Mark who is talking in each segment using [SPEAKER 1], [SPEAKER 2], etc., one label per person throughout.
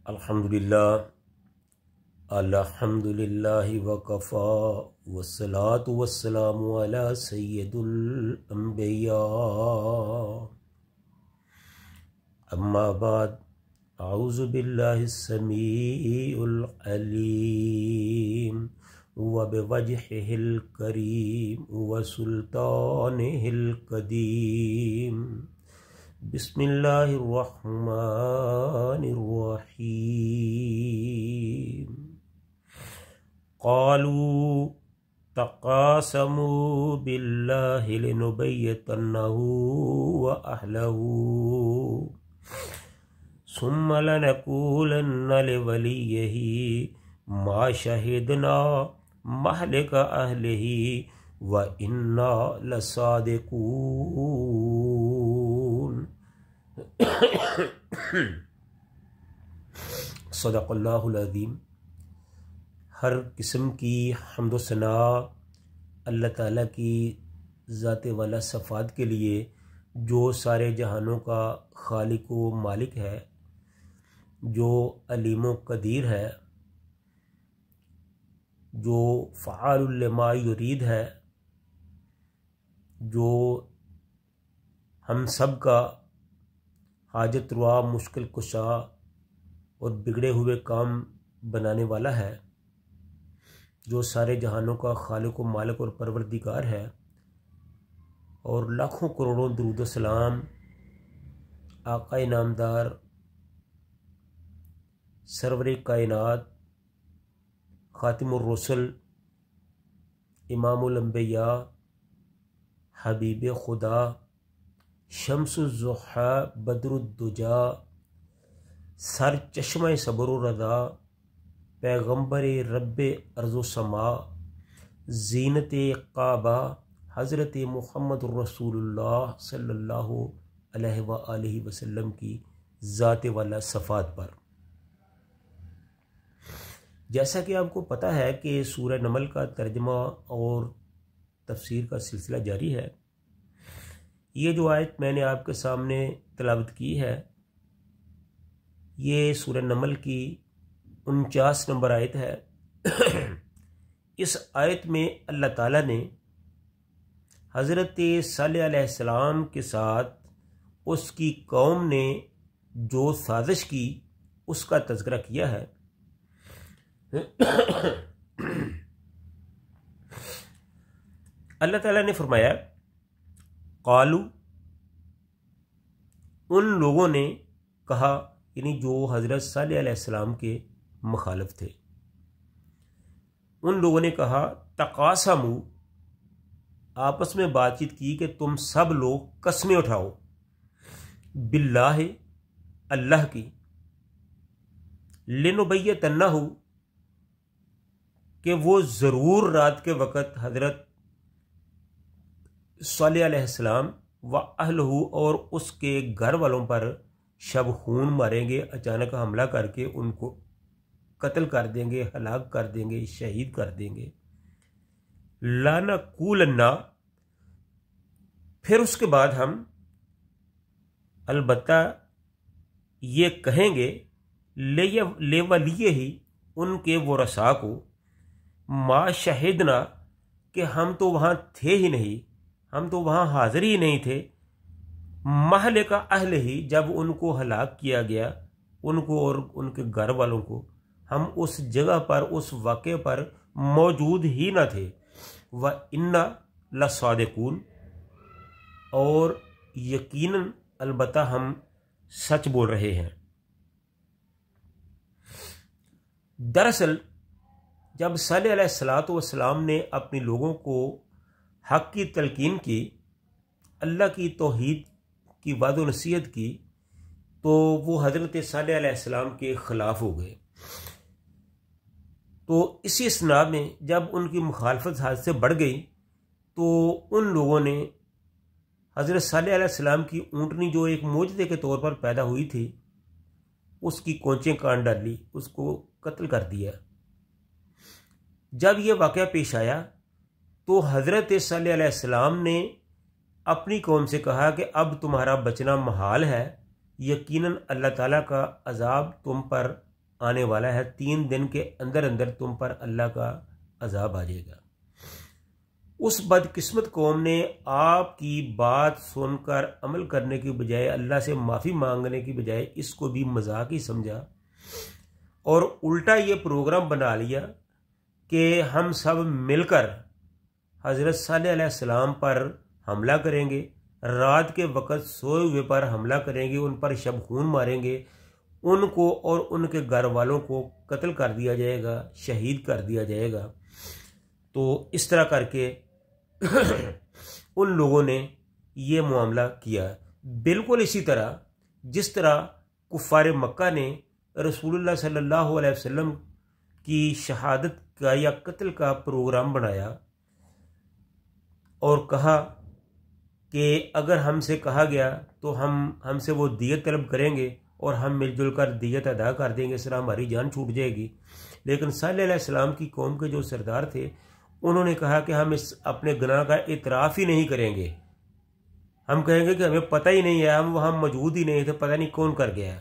[SPEAKER 1] अल्हम्दुलिल्लाह अल्हम्दुलिल्लाहि वकफ़ा वस्सलातु वस्सलामु अला सय्यिदिल अंबिया अम्मा बाद अऊज़ु बिल्लाहिस समीउल अलीम व बिवजहिल करीम व सुल्तानिहिल कदीम बिस्मिल्लाहिर्रहमानिर्रहीम क़ालू तक़ासमू बिल्लाहि लिनुबय्यतन्नहु व अहलहु सुम्मा लनक़ूलन्ना लिवलिय्यिही मा शहिदना महलिका अहलिही व इन्ना लसादिक़ून। सदक़ल्लाहुल अज़ीम। हर किस्म की हम्द सना अल्लाह ताला की ज़ात वाला सफ़ात के लिए जो सारे जहानों का खालिक व मालिक है, जो अलीम व कदीर है, जो फ़आलुल लिमा युरीद है, जो हम सब का हाजत रुआ, मुश्किल कुशा और बिगड़े हुए काम बनाने वाला है, जो सारे जहानों का खालिक व मालिक और परवरदिगार है, और लाखों करोड़ों दुरूद सलाम आका नामदार सरवर कायनात खातिमुर रसूल इमामुल अंबिया हबीब खुदा शम्सुज़्ज़ुहा बदरुद्दुजा सर चश्मा सब्र रज़ा पैगम्बर रब्बे अर्ज़ो समा ज़ीनत काबा हज़रत मुहम्मद रसूलुल्लाह सल्लल्लाहु अलैहि व आलिहि वसल्लम की ज़ात वाला सफ़ात पर। जैसा कि आपको पता है कि सूरह नमल का तर्जमा और तफसीर का सिलसिला जारी है। ये जो आयत मैंने आपके सामने तिलावत की है, ये सूरह नमल की 49 नंबर आयत है। इस आयत में अल्लाह ताला ने हज़रत सालेह अलैहिस्सलाम के साथ उसकी कौम ने जो साजिश की उसका तज़किरा किया है। अल्लाह ताला ने फरमाया, क़ालू, उन लोगों ने कहा, यानी जो हज़रत सालेह अलैहिस्सलाम के मुखालिफ थे, उन लोगों ने कहा, तक़ासमू, आपस में बातचीत की कि तुम सब लोग कसमें उठाओ, बिल्लाह, अल्लाह की, लिनुबय्यतन्नहु, कि वो ज़रूर रात के वक़्त हज़रत सालेह अलैहिस्सलाम व अहलहु और उसके घर वालों पर शब खून मारेंगे, अचानक हमला करके उनको कत्ल कर देंगे, हलाक कर देंगे, शहीद कर देंगे। लानक़ूलन्ना, फिर उसके बाद हम अलबत्ता ये कहेंगे, ले वलिय्यिही, उनके वो रसा को, मा शहिदना, कि हम तो वहाँ थे ही नहीं, हम तो वहाँ हाजिर ही नहीं थे, महलिका अहलिही, जब उनको हलाक किया गया, उनको और उनके घर वालों को, हम उस जगह पर, उस वाक़े पर मौजूद ही ना थे। व इन्ना लसादिक़ून, और यकीनन अलबत्ता हम सच बोल रहे हैं। दरअसल जब सालेह अलैहिस्सलातु वस्सलाम ने अपने लोगों को हक़ की तलकीन की, अल्लाह की तौहीद की वाद व नसीहत की, तो वो हज़रत सालेह अलैहिस्सलाम के ख़िलाफ़ हो गए। तो इसी इसनाद में जब उनकी मुखालफत हद से बढ़ गई, तो उन लोगों ने हज़रत सालेह अलैहिस्सलाम की ऊँटनी, जो एक मोजज़े के तौर पर पैदा हुई थी, उसकी कोंचें काट डाली, उसको कत्ल कर दिया। जब यह वाक़या पेश आया तो हज़रत सालेह अलैहिस्सलाम ने अपनी कौम से कहा कि अब तुम्हारा बचना महाल है, यकीनन अल्लाह ताला का अजाब तुम पर आने वाला है, 3 दिन के अंदर अंदर तुम पर अल्लाह का अजाब आ जाएगा। उस बदकिस्मत कौम ने आपकी बात सुनकर अमल करने की बजाय, अल्लाह से माफ़ी मांगने की बजाय इसको भी मजाक ही समझा और उल्टा ये प्रोग्राम बना लिया कि हम सब मिलकर हज़रत सालेह अलैहिस्सलाम पर हमला करेंगे, रात के वक़्त सोए हुए पर हमला करेंगे, उन पर शबखून मारेंगे, उनको और उनके घर वालों को कत्ल कर दिया जाएगा, शहीद कर दिया जाएगा। तो इस तरह करके उन लोगों ने ये मामला किया। बिल्कुल इसी तरह जिस तरह कुफ़ार मक्का ने रसूलुल्लाह सल्लल्लाहु अलैहि वसल्लम की शहादत का या कत्ल का प्रोग्राम बनाया और कहा कि अगर हमसे कहा गया तो हमसे वो दियत तलब करेंगे और हम मिलजुल कर दियत अदा कर देंगे, इस तरह हमारी जान छूट जाएगी। लेकिन सालेह अलैहिस्सलाम की कौम के जो सरदार थे उन्होंने कहा कि हम इस अपने गुनाह का इतराफ़ ही नहीं करेंगे, हम कहेंगे कि हमें पता ही नहीं है, हम वहाँ मौजूद ही नहीं थे, पता नहीं कौन कर गया।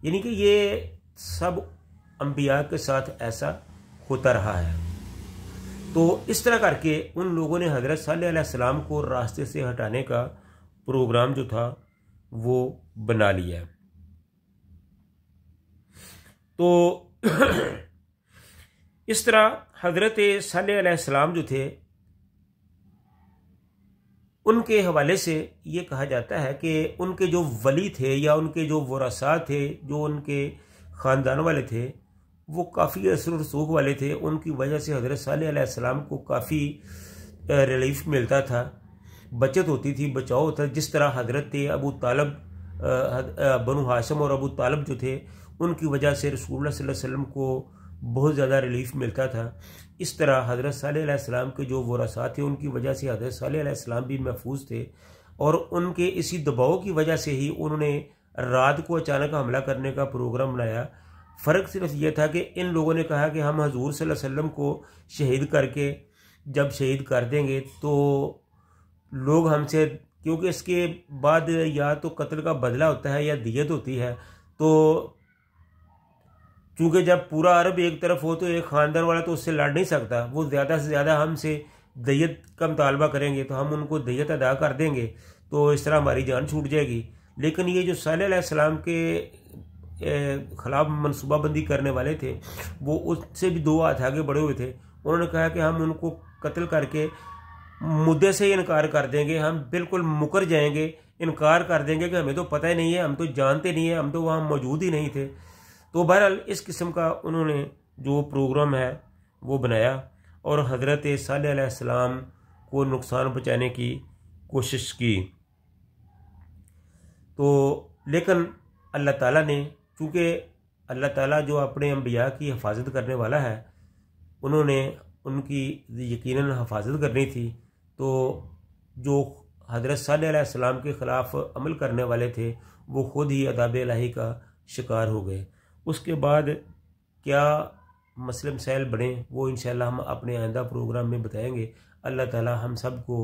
[SPEAKER 1] यानी कि ये सब अंबिया के साथ ऐसा होता रहा है। तो इस तरह करके उन लोगों ने हज़रत सालेह अलैहिस्सलाम को रास्ते से हटाने का प्रोग्राम जो था वो बना लिया। तो इस तरह हज़रत सालेह अलैहिस्सलाम जो थे उनके हवाले से ये कहा जाता है कि उनके जो वली थे या उनके जो वरसा थे, जो उनके ख़ानदान वाले थे, वो काफ़ी असर रसूख वाले थे। उनकी वजह से हज़रत सालेह अलैहिस्सलाम को काफ़ी रिलीफ मिलता था, बचत होती थी, बचाव होता था। जिस तरह हज़रत अबू तालब, बनु हाशिम और अबू तालब जो थे उनकी वजह से रसूलुल्लाह सल्लल्लाहु अलैहि वसल्लम को बहुत ज़्यादा रिलीफ मिलता था, इस तरह हज़रत सालेह अलैहिस्सलाम के जो वरसा थे उनकी वजह से हज़रत सालेह अलैहिस्सलाम भी महफूज थे। और उनके इसी दबाव की वजह से ही उन्होंने रात को अचानक हमला करने का प्रोग्राम बनाया। फ़र्क सिर्फ ये था कि इन लोगों ने कहा कि हम हजूर सल्लल्लाहु अलैहि वसल्लम को शहीद करके जब शहीद कर देंगे तो लोग हमसे, क्योंकि इसके बाद या तो कत्ल का बदला होता है या दियत होती है, तो चूँकि जब पूरा अरब एक तरफ हो तो एक ख़ानदान वाला तो उससे लड़ नहीं सकता, वो ज़्यादा से ज़्यादा हमसे दियत का मुतालबा करेंगे तो हम उनको दियत अदा कर देंगे, तो इस तरह हमारी जान छूट जाएगी। लेकिन ये जो सालेह अलैहिस्सलाम के ख़िलाफ़ मनसूबाबंदी करने वाले थे वो उससे भी 2 हाथ आगे बढ़े हुए थे। उन्होंने कहा कि हम उनको कत्ल करके मुद्दे से ही इनकार कर देंगे, हम बिल्कुल मुकर जाएंगे, इनकार कर देंगे कि हमें तो पता ही नहीं है, हम तो जानते नहीं है, हम तो वहाँ मौजूद ही नहीं थे। तो बहरहाल इस किस्म का उन्होंने जो प्रोग्राम है वो बनाया और हज़रत सालेह अलैहिस्सलाम को नुकसान पहुँचाने की कोशिश की। तो लेकिन अल्लाह ताला ने, चूँकि अल्लाह ताला जो अपने अंबिया की हिफाजत करने वाला है, उन्होंने उनकी यकीनन हिफाजत करनी थी। तो जो हज़रत सालेह अलैहिस्सलाम के ख़िलाफ़ अमल करने वाले थे वो ख़ुद ही अज़ाब इलाही का शिकार हो गए। उसके बाद क्या मसले मसाइल बने वो इंशाअल्लाह हम अपने आइंदा प्रोग्राम में बताएंगे। अल्लाह ताला हम सब को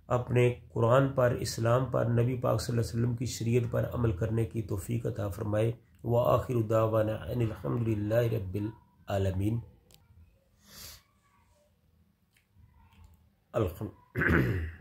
[SPEAKER 1] अपने कुरान पर, इस्लाम पर, नबी पाक सल्लल्लाहु अलैहि वसल्लम की शरीयत पर अमल करने की तौफीक अता फरमाए। व आखिरु दावाना अनिल हम्दुलिल्लाहि रब्बिल आलमीन। अल्हम्दुलिल्लाह।